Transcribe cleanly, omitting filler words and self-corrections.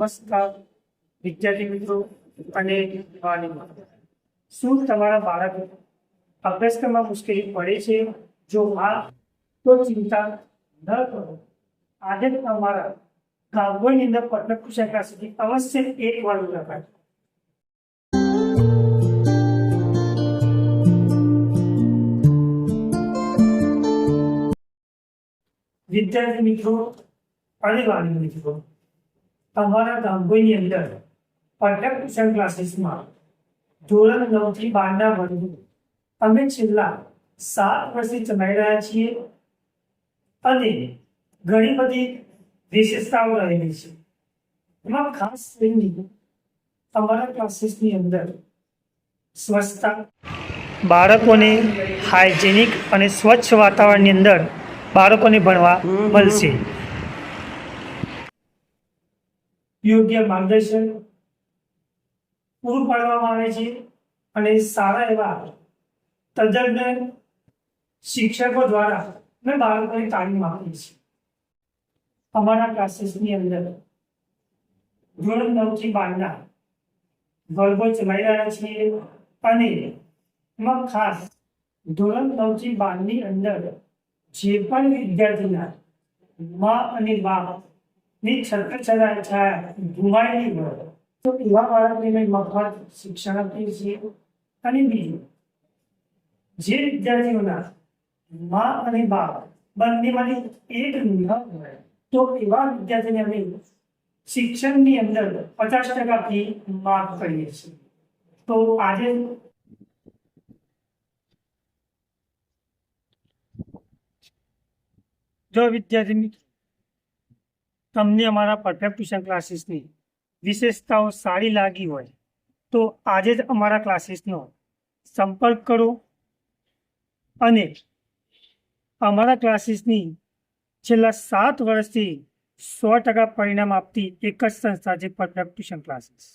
નમસ્કાર વિદ્યાર્થી મિત્રો અને વાલીઓ, શું તમારા બાળકો અભ્યાસક્રમમાં મુશ્કેલી પડે છે? જો હા, તો ચિંતા ન કરો. આજે તમારા ગામની અંદર પટલ કુશળ ક્લાસીસથી અવશ્ય એકવાર મુલાકાત. વિદ્યાર્થી મિત્રો અને વાલી મિત્રો, તમારા ગામની અંદર પટલ કુશળ ક્લાસીસમાં ધોરણ 9 થી 12 ના વર્ગો અમે છેલ્લા 7 વર્ષથી ચલાવી રહ્યા છીએ અને ઘણી બધી વિશેષતાઓ રહેલી છે. એમાં ખાસ કરીને અમારા ક્લાસીસની અંદર સ્વચ્છતા, બાળકોને હાઇજેનિક અને સ્વચ્છ વાતાવરણની અંદર બાળકોને ભણવા મળશે. યોગ્ય માર્ગદર્શન પૂરું પાડવામાં આવે છે અને સારા એવા તજજ્ઞ શિક્ષકો દ્વારા અમે બાળકોને તાલીમ આપીએ છીએ. અમારા ક્લાસીસની અંદર ધોરણ 9 થી 12 ના વર્ગો ચલાવી રહ્યા છીએ અને એમાં ખાસ ધોરણ 9 થી 12 ની અંદર જે પણ વિદ્યાર્થીના મા અને બાપ ની છત્રછાયા ગુમાયેલી હોય તો એવા બાળકને મેં મફત શિક્ષણ આપીએ છીએ. અને બીજું, જે વિદ્યાર્થીઓના મા અને બાપ બંનેમાંથી એક ન હોય તો એવા વિદ્યાર્થીને અમે શિક્ષણની અંદર 50% ફી માફ કરીએ છીએ. તો આજે જો વિદ્યાર્થી તમને અમારા પરફેક્ટ ટ્યુશન ક્લાસીસની વિશેષતાઓ સારી લાગી હોય તો આજે જ અમારા ક્લાસીસનો સંપર્ક કરો અને અમારા ક્લાસીસની છેલ્લા 7 વર્ષથી 100% પરિણામ આપતી એક જ સંસ્થા છે પરફેક્ટ ટ્યુશન ક્લાસીસ.